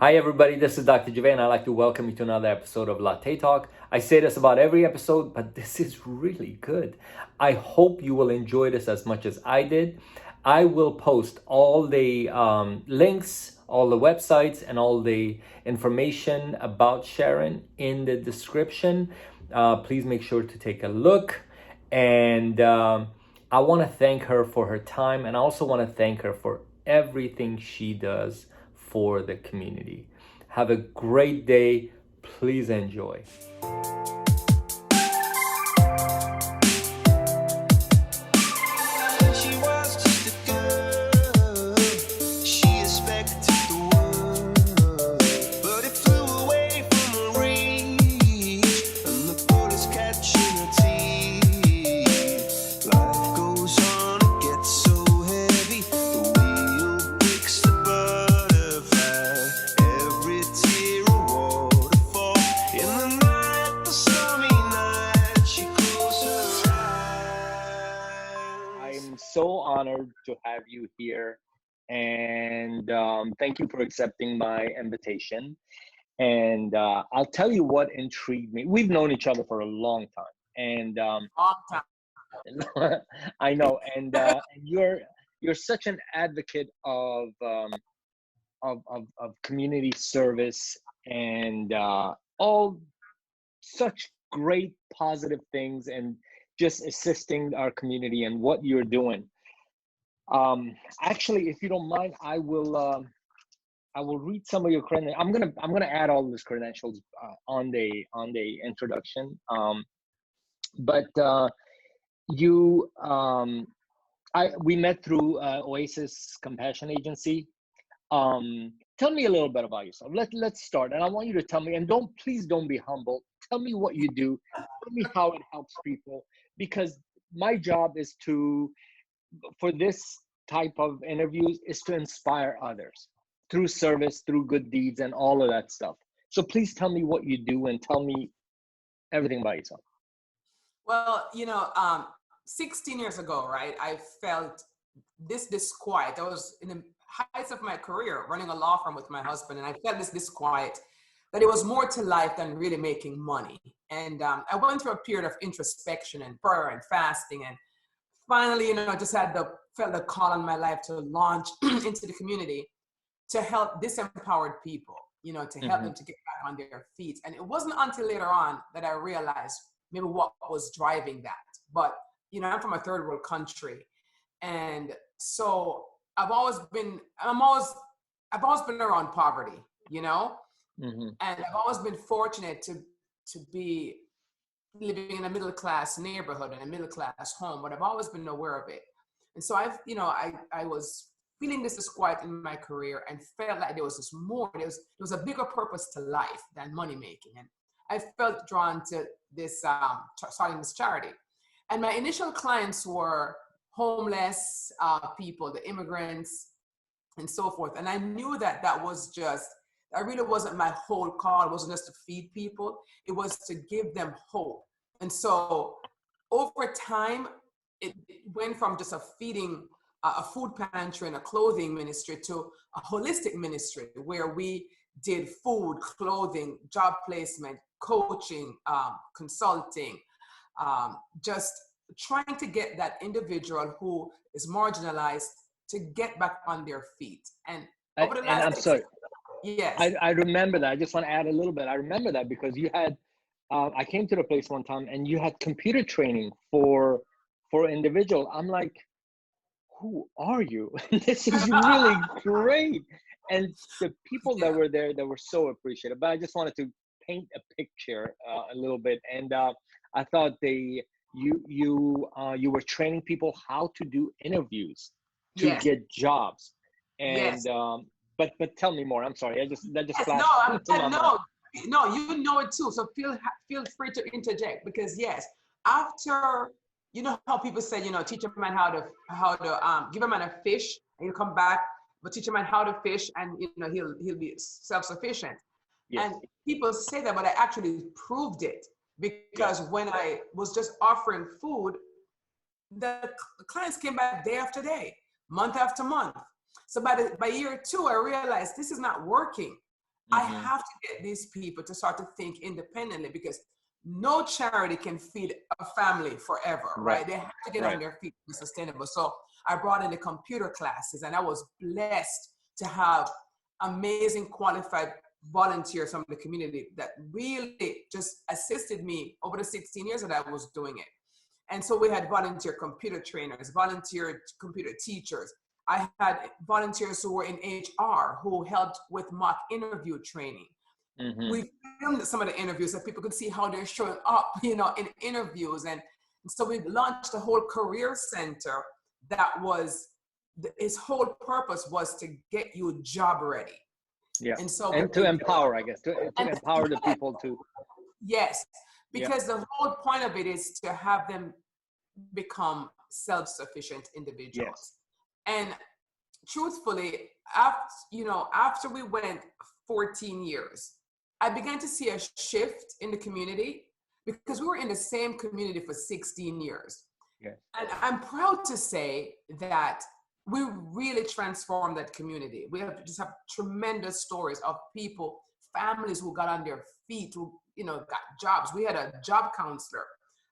Hi, everybody. This is Dr. Jiveh, and I'd like to welcome you to another episode of Latte Talk. I say this about every episode, but this is really good. I hope you will enjoy this as much as I did. I will post all the links, all the websites, and all the information about Sharon in the description. Please make sure to take a look. And I want to thank her for her time, and I also want to thank her for everything she does for the community. Have a great day. Please enjoy. She was just a girl. She expected the world, but it flew away from her reach, and the bullets catching her teeth. Life goes on, it gets so heavy. The wheel breaks the butterfly. Every tear a waterfall. In the night, the stormy night, she closed her eyes. I'm so honored to have you here, and thank you for accepting my invitation. And I'll tell you what intrigued me. We've known each other for a long time, and Long time. I know. And you're such an advocate of community service and all such great positive things and just assisting our community and what you're doing. Actually, if you don't mind, I will read some of your credentials. I'm gonna add all these credentials on the introduction. But you we met through Oasis Compassion Agency. Tell me a little bit about yourself. Let's start, and I want you to tell me. And please don't be humble. Tell me what you do. Tell me how it helps people, because my job is for this type of interviews is to inspire others through service, through good deeds, and all of that stuff. So please tell me what you do and tell me everything about yourself. Well, 16 years ago, right, I felt this disquiet. I was in the heights of my career running a law firm with my husband, and I felt this disquiet, that it was more to life than really making money. And I went through a period of introspection and prayer and fasting, and finally, just felt the call on my life to launch into the community to help disempowered people, to help them to get back on their feet. And it wasn't until later on that I realized maybe what was driving that. But, I'm from a third world country. And so I've always been around poverty, and I've always been fortunate to be living in a middle class neighborhood and a middle class home, but I've always been aware of it. And so I was feeling this disquiet in my career and felt like there was this more, there was a bigger purpose to life than money making. And I felt drawn to this, starting this charity. And my initial clients were homeless people, the immigrants, and so forth. And I knew that really wasn't my whole call. It wasn't just to feed people. It was to give them hope. And so over time, it went from just a feeding, a food pantry and a clothing ministry to a holistic ministry where we did food, clothing, job placement, coaching, consulting, just trying to get that individual who is marginalized to get back on their feet. And over the last I'm sorry. Yes. I remember that. I just want to add a little bit. I remember that because you had, I came to the place one time and you had computer training for individual. I'm like, who are you? This is really great. And the people that were there, that were so appreciative. But I just wanted to paint a picture a little bit. And I thought you were training people how to do interviews to Yes. get jobs. And Yes. But tell me more. I'm sorry. That just flashed No, into my mind. No, you know it too. So feel free to interject, because yes, after, how people say, teach a man how to give a man a fish and he'll come back, but teach a man how to fish and he'll be self-sufficient. Yes. And people say that, but I actually proved it, because when I was just offering food, the clients came back day after day, month after month. So by year 2, I realized this is not working. I have to get these people to start to think independently, because no charity can feed a family forever, right? They have to get on their feet to be sustainable. So I brought in the computer classes, and I was blessed to have amazing qualified volunteers from the community that really just assisted me over the 16 years that I was doing it. And so we had volunteer computer trainers, volunteer computer teachers. I had volunteers who were in HR who helped with mock interview training. We filmed some of the interviews so people could see how they're showing up, in interviews. And so we launched a whole career center that was, its whole purpose was to get you job ready. Yeah. And so to empower, I guess, to empower the people to. Yes, because the whole point of it is to have them become self-sufficient individuals. Yes. And truthfully, after we went 14 years, I began to see a shift in the community, because we were in the same community for 16 years. Yes. And I'm proud to say that we really transformed that community. We have tremendous stories of people, families who got on their feet, who, got jobs. We had a job counselor,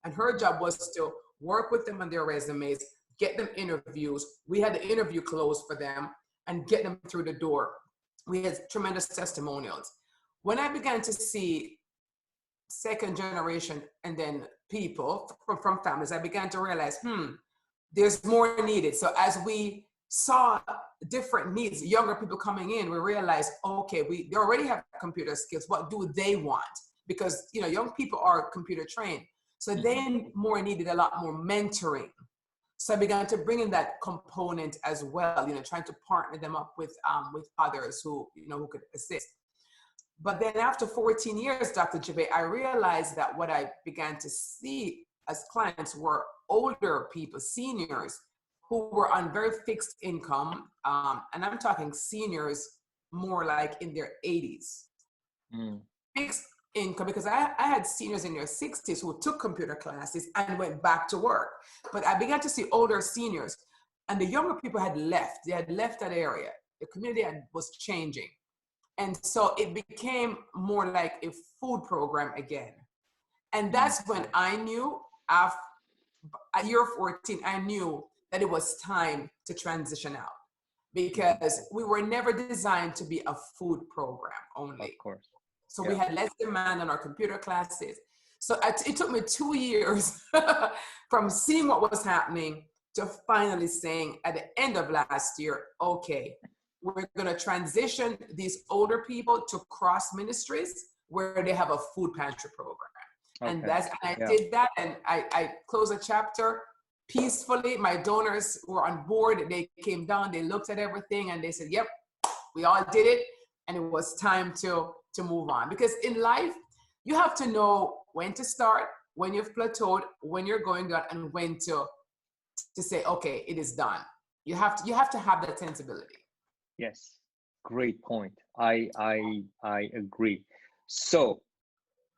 and her job was to work with them on their resumes, get them interviews. We had the interview close for them and get them through the door. We had tremendous testimonials. When I began to see second generation and then people from families, I began to realize, there's more needed. So as we saw different needs, younger people coming in, we realized, okay, they already have computer skills. What do they want? Because, young people are computer trained. So they more needed a lot more mentoring. So I began to bring in that component as well, trying to partner them up with others who could assist. But then after 14 years, Dr. Jiveh, I realized that what I began to see as clients were older people, seniors, who were on very fixed income. And I'm talking seniors more like in their 80s. Fixed income, because I had seniors in their 60s who took computer classes and went back to work. But I began to see older seniors, and the younger people had left. They had left that area. The community was changing. And so it became more like a food program again. And that's when I knew, at year 14, I knew that it was time to transition out, because we were never designed to be a food program only. Of course. So we had less demand on our computer classes. So it took me 2 years from seeing what was happening to finally saying at the end of last year, okay, we're going to transition these older people to cross ministries where they have a food pantry program. Okay. And I did that, and I closed a chapter peacefully. My donors were on board. They came down, they looked at everything, and they said, yep, we all did it. And it was time to move on. Because in life, you have to know when to start, when you've plateaued, when you're going down, and when to say, okay, it is done. You have to have that sensibility. Yes, great point. I agree. So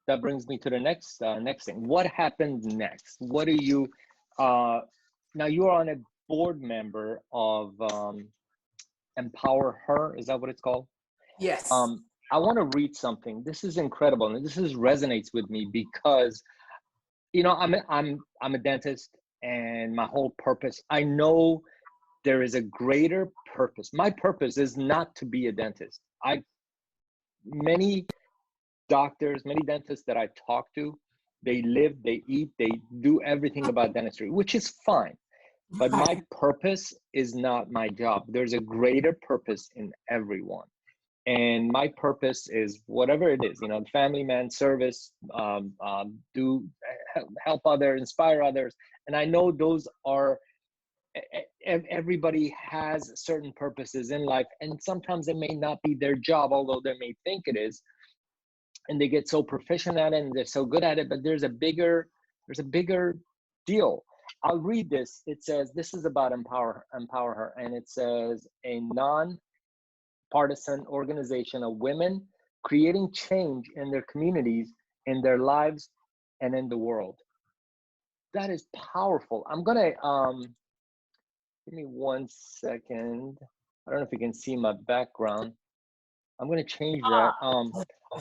that brings me to the next thing. What happened next? What do you now you are on a board member of Empower Her, is that what it's called? Yes. I want to read something. This is incredible, and this resonates with me because I'm a dentist, and my whole purpose, I know there is a greater purpose. My purpose is not to be a dentist. Many doctors, many dentists that I talk to, they live, they eat, they do everything about dentistry, which is fine. But my purpose is not my job. There's a greater purpose in everyone. And my purpose is whatever it is, family man, service, do help others, inspire others. And I know those are, everybody has certain purposes in life, and sometimes it may not be their job, although they may think it is, and they get so proficient at it and they're so good at it, but there's a bigger deal. I'll read this. It says, this is about Empower Her, and it says, a non-partisan organization of women creating change in their communities, in their lives, and in the world. That is powerful. I'm gonna give me 1 second. I don't know if you can see my background. I'm gonna change that.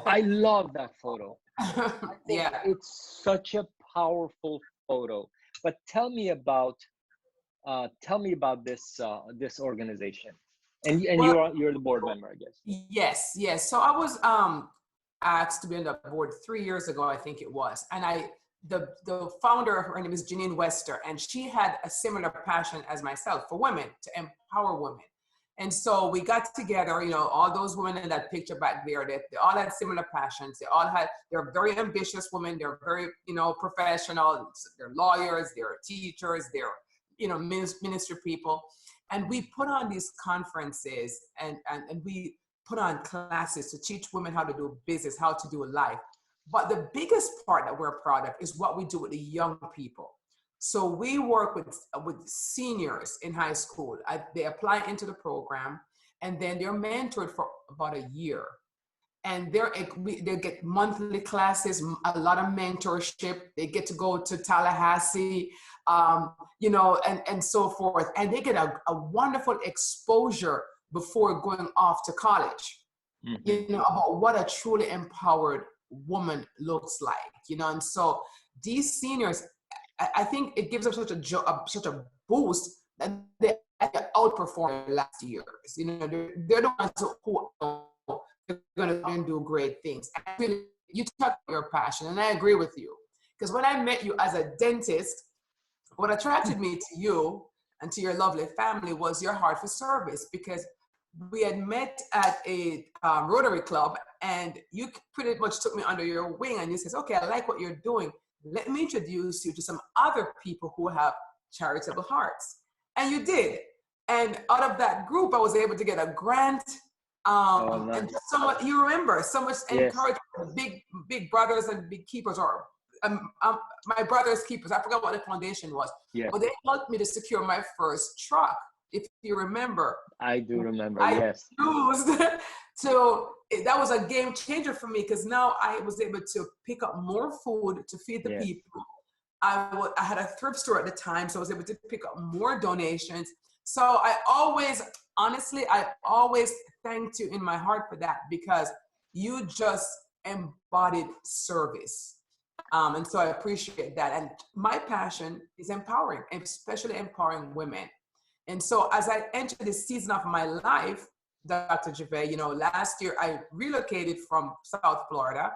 I love that photo. I think Yeah. it's such a powerful photo. But tell me about this organization. And Well, you're the board member, I guess. yes. So I was asked to be on the board 3 years ago, I think it was, and the founder, her name is Janine Wester, and she had a similar passion as myself for women, to empower women. And so we got together, all those women in that picture back there, they all had similar passions. They're very ambitious women. They're very, professional. They're lawyers, they're teachers, they're, ministry people. And we put on these conferences and we put on classes to teach women how to do business, how to do life. But the biggest part that we're proud of is what we do with the young people. So we work with seniors in high school. They apply into the program, and then they're mentored for about a year. And they get monthly classes, a lot of mentorship. They get to go to Tallahassee, and so forth. And they get a wonderful exposure before going off to college, about what a truly empowered woman looks like, And so these seniors, I think it gives them such a boost that they outperform last years. They're the ones who are going to do great things. And really, you talk about your passion, and I agree with you. Because when I met you as a dentist, what attracted me to you and to your lovely family was your heart for service, because we had met at a Rotary Club, and you pretty much took me under your wing, and you said, okay, I like what you're doing. Let me introduce you to some other people who have charitable hearts. And you did. And out of that group, I was able to get a grant. Nice. And so much, you remember, so much encouragement. Big brothers and big keepers, or my brother's keepers. I forgot what the foundation was. Yes. But they helped me to secure my first truck, if you remember. I do remember, yes. So that was a game changer for me, because now I was able to pick up more food to feed the people. I had a thrift store at the time, so I was able to pick up more donations. So I always thanked you in my heart for that, because you just embodied service. And so I appreciate that. And my passion is empowering, especially empowering women. And so as I enter this season of my life, Dr. Jiveh, last year I relocated from South Florida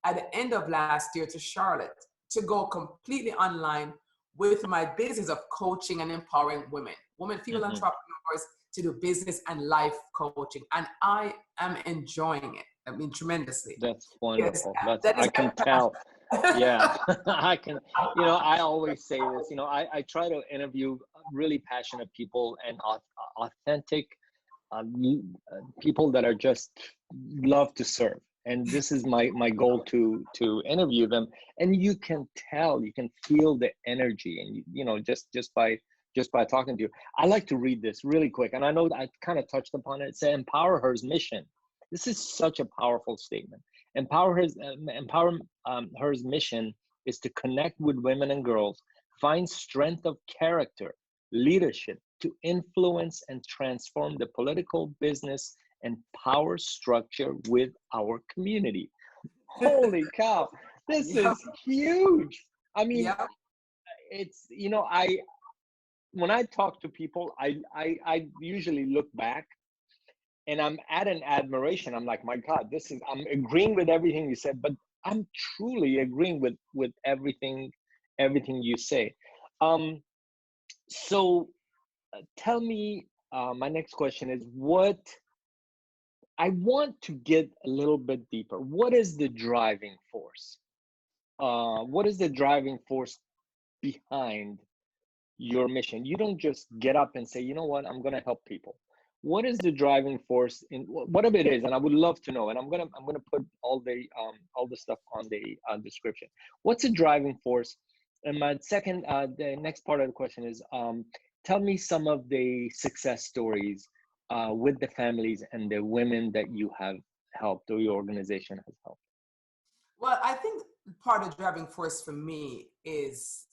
at the end of last year to Charlotte to go completely online with my business of coaching and empowering female entrepreneurs to do business and life coaching. And I am enjoying it. I mean, tremendously. That's wonderful. Yes, I can tell. Yeah, I can, I always say this, I try to interview really passionate people and authentic people that are just love to serve. And this is my goal to interview them. And you can tell, you can feel the energy, and just by talking to you. I like to read this really quick, and I know I kind of touched upon it. It's Empower Her's mission. This is such a powerful statement. Empower Her's mission is to connect with women and girls, find strength of character, leadership to influence and transform the political, business, and power structure with our community. Holy cow, this is huge. I mean, it's, when I talk to people, I usually look back and I'm at an admiration. I'm like, my God, I'm agreeing with everything you said, but I'm truly agreeing with everything you say. So tell me, my next question is, I want to get a little bit deeper. What is the driving force? What is the driving force behind your mission? You don't just get up and say, you know what, I'm going to help people. What is the driving force in whatever it is? And I would love to know. And I'm gonna put all the stuff on the description. What's the driving force? And my second, the next part of the question is, tell me some of the success stories with the families and the women that you have helped, or your organization has helped. Well, I think part of the driving force for me is,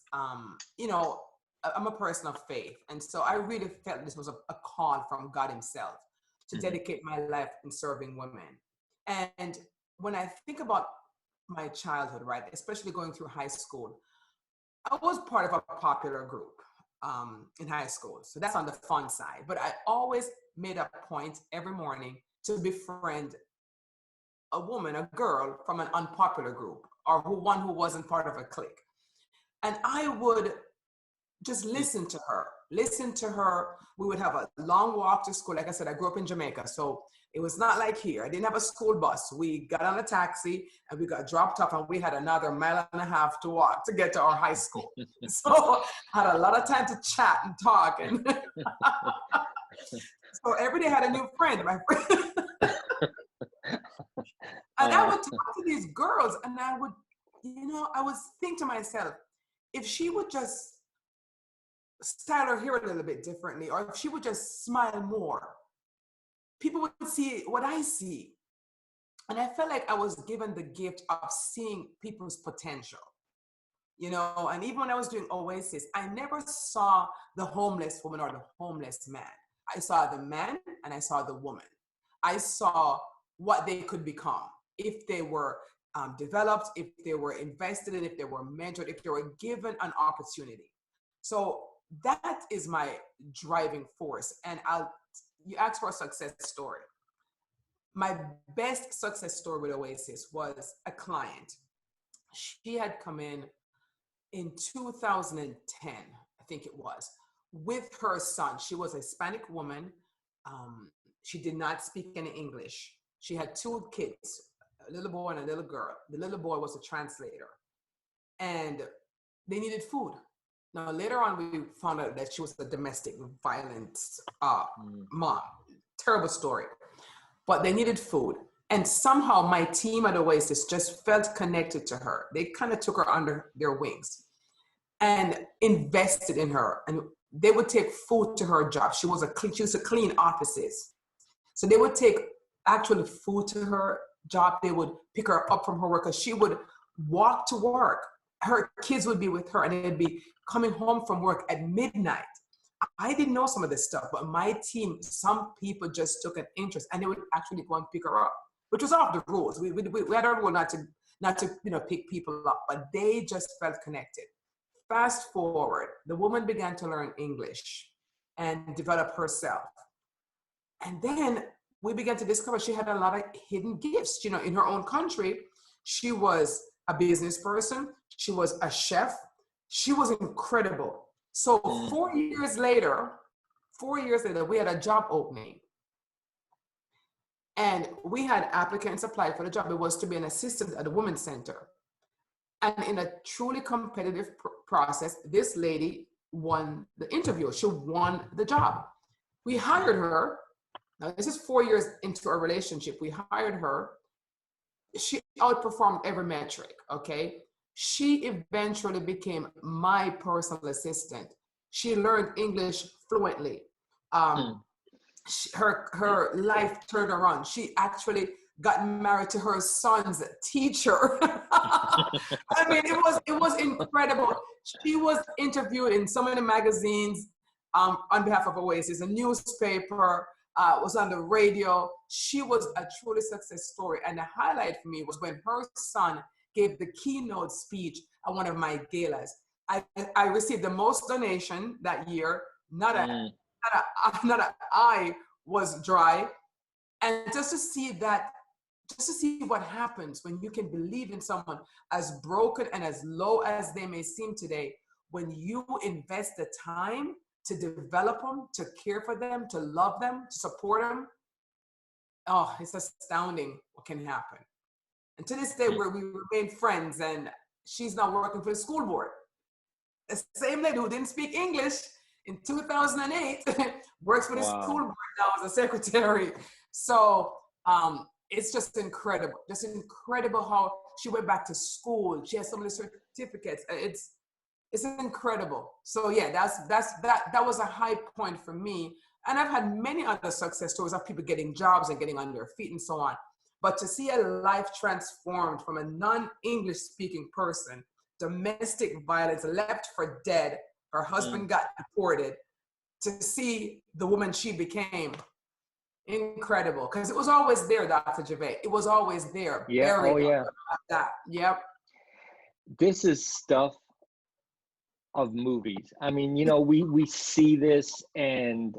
I'm a person of faith. And so I really felt this was a call from God himself to dedicate my life in serving women. And when I think about my childhood, right, especially going through high school, I was part of a popular group in high school. So that's on the fun side. But I always made a point every morning to befriend a woman, a girl from an unpopular group, or one who wasn't part of a clique. And I would just listen to her. We would have a long walk to school. Like I said, I grew up in Jamaica, so it was not like here. I didn't have a school bus. We got on a taxi and we got dropped off, and we had another 1.5 miles to walk to get to our high school. So I had a lot of time to chat and talk. And so every day I had a new friend, my friend. And I would talk to these girls, and I would, I would think to myself, if she would just style her hair a little bit differently, or if she would just smile more, people would see what I see. And I felt like I was given the gift of seeing people's potential, and even when I was doing Oasis, I never saw the homeless woman or the homeless man. I saw the man and I saw the woman. I saw what they could become if they were developed, if they were invested in, if they were mentored, if they were given an opportunity. So that is my driving force. And you asked for a success story. My best success story with Oasis was a client. She had come in 2010, I think it was, with her son. She was a Hispanic woman. She did not speak any English. She had 2 kids, a little boy and a little girl. The little boy was a translator. And they needed food. Now, later on, we found out that she was a domestic violence mom. Terrible story. But they needed food. And somehow my team at Oasis just felt connected to her. They kind of took her under their wings and invested in her. And they would take food to her job. She used to clean offices. So they would take actual food to her job. They would pick her up from her work, because she would walk to work. Her kids would be with her, and they'd be coming home from work at midnight. I didn't know some of this stuff, but my team, some people just took an interest, and they would actually go and pick her up, which was off the rules. We had a rule not to pick people up, but they just felt connected. Fast forward, the woman began to learn English and develop herself. And then we began to discover she had a lot of hidden gifts. In her own country, she was a business person. She was a chef. She was incredible. So 4 years later, we had a job opening. And we had applicants apply for the job. It was to be an assistant at the Women's Center. And in a truly competitive process, this lady won the interview. She won the job. We hired her. Now, this is 4 years into our relationship. We hired her. She outperformed every metric, okay? She eventually became my personal assistant. She learned English fluently. Her life turned around. She actually got married to her son's teacher. I mean, it was incredible. She was interviewed in so many magazines on behalf of Oasis, a newspaper, was on the radio. She was a truly success story. And the highlight for me was when her son gave the keynote speech at one of my galas. I received the most donation that year. Not an eye was dry. And just to see what happens when you can believe in someone as broken and as low as they may seem today, when you invest the time to develop them, to care for them, to love them, to support them. Oh, it's astounding what can happen. And to this day, we remain friends, and she's now working for the school board. The same lady who didn't speak English in 2008 works for the school board now as a secretary. So it's just incredible how she went back to school. She has some of the certificates. It's incredible. So yeah, that was a high point for me. And I've had many other success stories of people getting jobs and getting on their feet and so on. But to see a life transformed from a non-English speaking person, domestic violence, left for dead, her husband got deported, to see the woman she became, Incredible, because it was always there, Dr. Jiveh. It was always there, Yeah. buried Oh yeah. that. Yep. This is stuff of movies. I mean, you know, we see this, and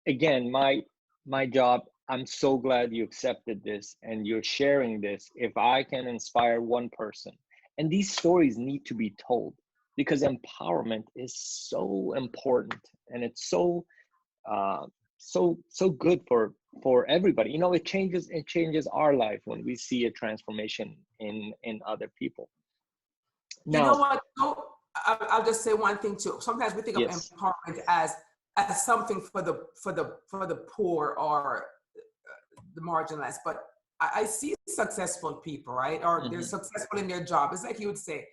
again, my job, I'm so glad you accepted this and you're sharing this. If I can inspire one person, and these stories need to be told, because empowerment is so important, and it's so so good for everybody. You know, it changes our life when we see a transformation in other people. You know Now, what? I'll just say one thing too. Sometimes we think of yes. empowerment as something for the poor or the marginalized, but I see successful people, right? Or they're Hmm. successful in their job. It's like you would say,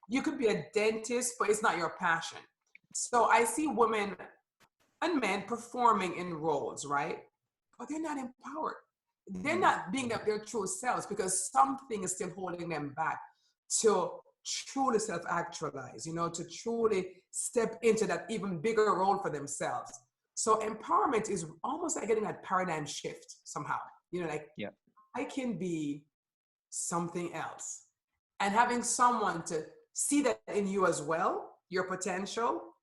you could be a dentist, but it's not your passion. So I see women and men performing in roles, right? But they're not empowered. They're not being their true selves because something is still holding them back to truly self-actualize, you know, to truly step into that even bigger role for themselves. So empowerment is almost like getting that paradigm shift somehow. You know, like Yeah. I can be something else. And having someone to see that in you as well, your potential,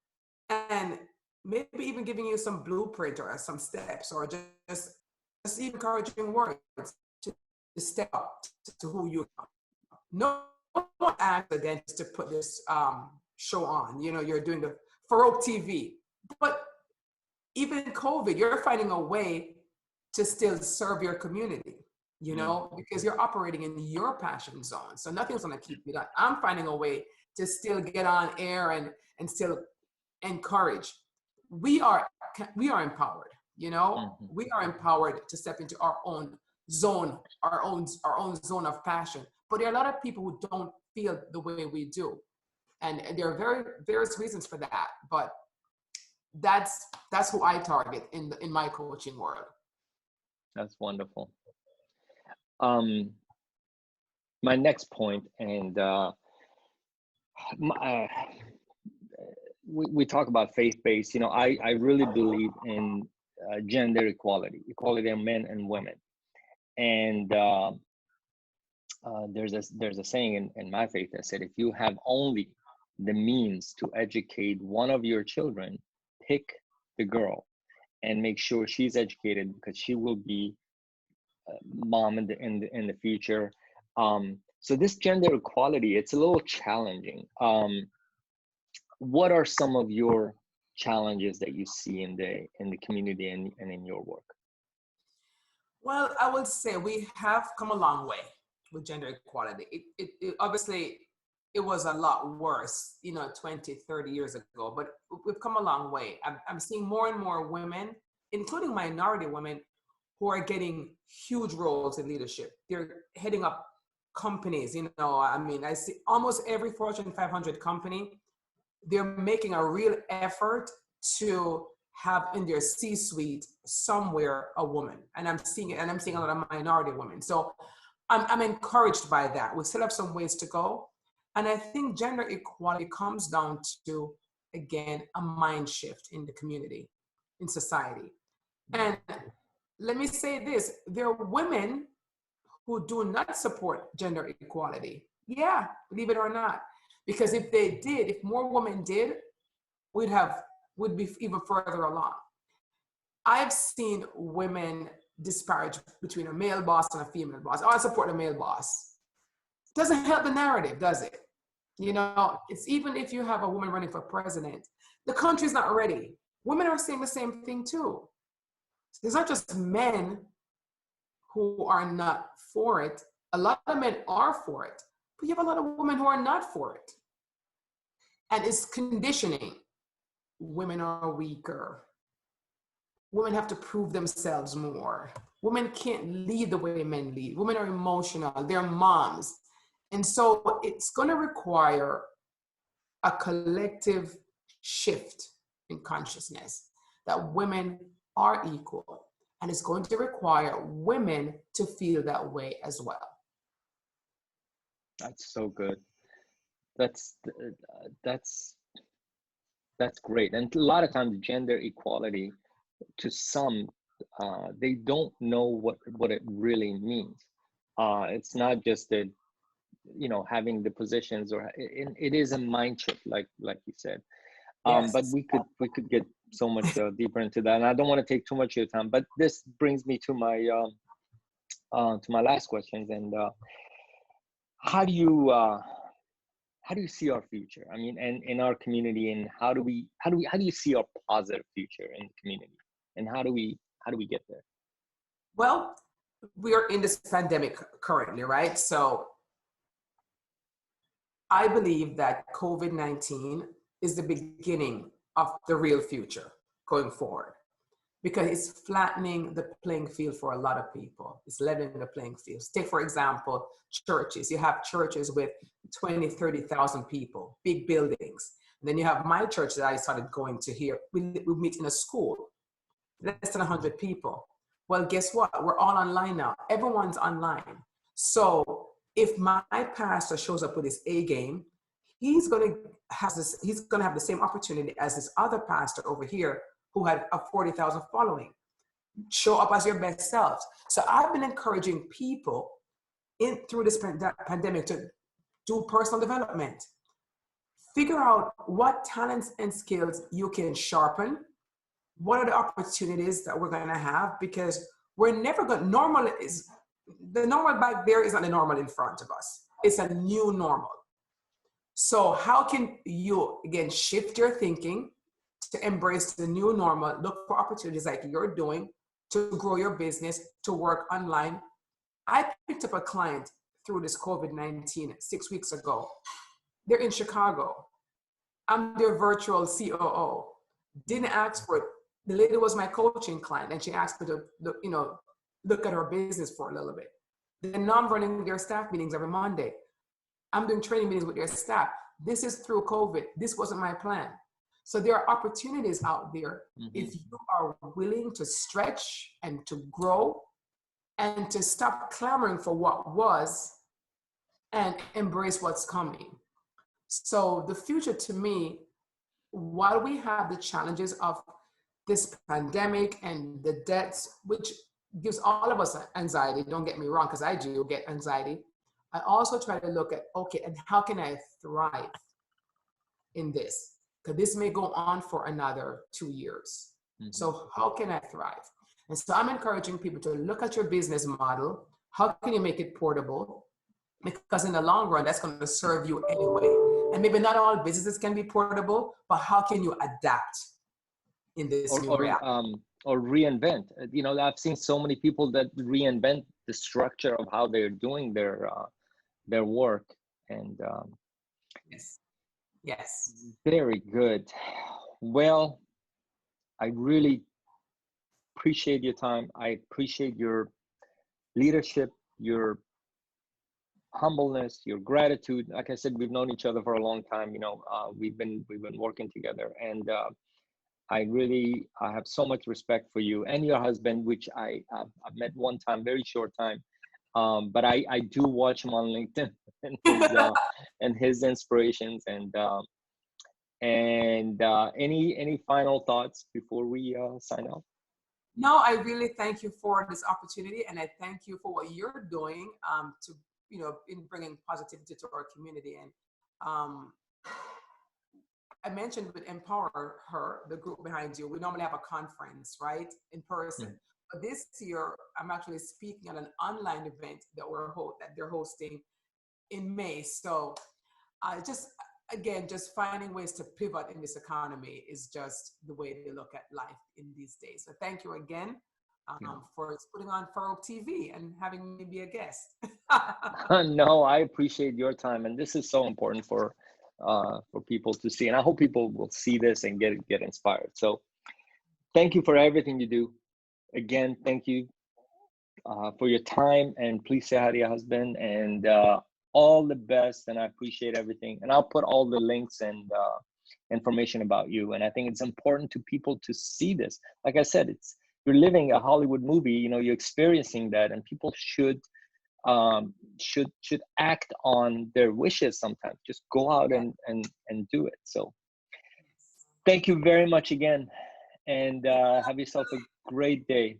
and maybe even giving you some blueprint or some steps, or just even encouraging words to step up to who you are. No one asked the dentist to put this show on. You know, you're doing the Farouk TV, but even in COVID, you're finding a way to still serve your community, you know, because you're operating in your passion zone. So nothing's going to keep you down. I'm finding a way to still get on air and still encourage. We are empowered, you know, we are empowered to step into our own zone, our own zone of passion. But there are a lot of people who don't feel the way we do. And there are various reasons for that. But that's who I target in my coaching world. That's wonderful. My next point, and we talk about faith-based. You know, I really believe in gender equality of men and women. And there's a saying in my faith that said, if you have only the means to educate one of your children, pick the girl and make sure she's educated, because she will be mom in the future. So this gender equality, it's a little challenging. What are some of your challenges that you see in the community and in your work? Well, I would say we have come a long way with gender equality. It obviously, it was a lot worse, you know, 20, 30 years ago, but we've come a long way. I'm seeing more and more women, including minority women, who are getting huge roles in leadership. They're heading up companies, you know, I mean, I see almost every Fortune 500 company, they're making a real effort to have in their C-suite somewhere a woman. And I'm seeing it, and I'm seeing a lot of minority women. So I'm encouraged by that. We still have some ways to go. And I think gender equality comes down to, again, a mind shift in the community, in society. And let me say this, there are women who do not support gender equality. Yeah, believe it or not. Because if they did, if more women did, would be even further along. I've seen women disparage between a male boss and a female boss. Oh, I support a male boss. Doesn't help the narrative, does it? You know, it's even if you have a woman running for president, the country's not ready. Women are saying the same thing too. It's not just men who are not for it. A lot of men are for it, but you have a lot of women who are not for it. And it's conditioning. Women are weaker. Women have to prove themselves more. Women can't lead the way men lead. Women are emotional, they're moms. And so it's going to require a collective shift in consciousness that women are equal. And it's going to require women to feel that way as well. That's so good. That's great. And a lot of times gender equality, to some, they don't know what it really means. It's not just that, you know, having the positions, or it is a mind shift, like you said. But Yes. we could get so much deeper into that, and I don't want to take too much of your time. But this brings me to my last questions. And how do you see our future? I mean, and in our community, and how do you see our positive future in the community, and how do we get there? Well, we are in this pandemic currently, right? So I believe that COVID-19 is the beginning of the real future going forward, because it's flattening the playing field for a lot of people. It's leveling the playing field. Take, for example, churches. You have churches with 20, 30,000 people, big buildings. And then you have my church that I started going to here. We meet in a school, less than 100 people. Well, guess what? We're all online now. Everyone's online. So if my pastor shows up with his A game, he's going to have the same opportunity as this other pastor over here who had a 40,000 following. Show up as your best selves. So I've been encouraging people through this pandemic to do personal development. Figure out what talents and skills you can sharpen. What are the opportunities that we're going to have? Because we're never going to, the normal back there is not the normal in front of us. It's a new normal. So how can you, again, shift your thinking to embrace the new normal, look for opportunities like you're doing to grow your business, to work online. I picked up a client through this COVID-19 6 weeks ago. They're in Chicago. I'm their virtual COO. Didn't ask for it. The lady was my coaching client, and she asked me to look at her business for a little bit. Then now I'm running their staff meetings every Monday. I'm doing training meetings with their staff. This is through COVID. This wasn't my plan. So there are opportunities out there if you are willing to stretch and to grow and to stop clamoring for what was and embrace what's coming. So the future to me, while we have the challenges of this pandemic and the deaths, which gives all of us anxiety, don't get me wrong, because I do get anxiety, I also try to look at, okay, and how can I thrive in this? Because this may go on for another 2 years. So how can I thrive? And so I'm encouraging people to look at your business model. How can you make it portable? Because in the long run, that's going to serve you anyway. And maybe not all businesses can be portable, but how can you adapt in this new reality? Or reinvent. You know, I've seen so many people that reinvent the structure of how they're doing their work. And Yes. Very good. Well, I really appreciate your time. I appreciate your leadership, your humbleness, your gratitude. Like I said, we've known each other for a long time. You know, we've been working together, and I have so much respect for you and your husband, which I've met one time, very short time. But I do watch him on LinkedIn and his inspirations. And any final thoughts before we sign off? No, I really thank you for this opportunity, and I thank you for what you're doing to, in bringing positivity to our community. And I mentioned with Empower Her, the group behind you, we normally have a conference, right, in person. But this year, I'm actually speaking at an online event that they're hosting in May. So just finding ways to pivot in this economy is just the way to look at life in these days. So thank you again for putting on Furrow TV and having me be a guest. No, I appreciate your time, and this is so important for people to see, and I hope people will see this and get inspired. So thank you for everything you do. Again, thank you for your time, and please say hi to your husband, and all the best. And I appreciate everything, and I'll put all the links and information about you. And I think it's important to people to see this. Like I said, you're living a Hollywood movie. You're experiencing that, and people should act on their wishes sometimes. Just go out and do it. So thank you very much again. and have yourself a great day.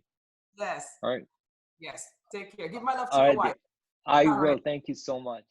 Yes. All right. Yes. Take care. Give my love to All your right. wife. I All will. right. Thank you so much.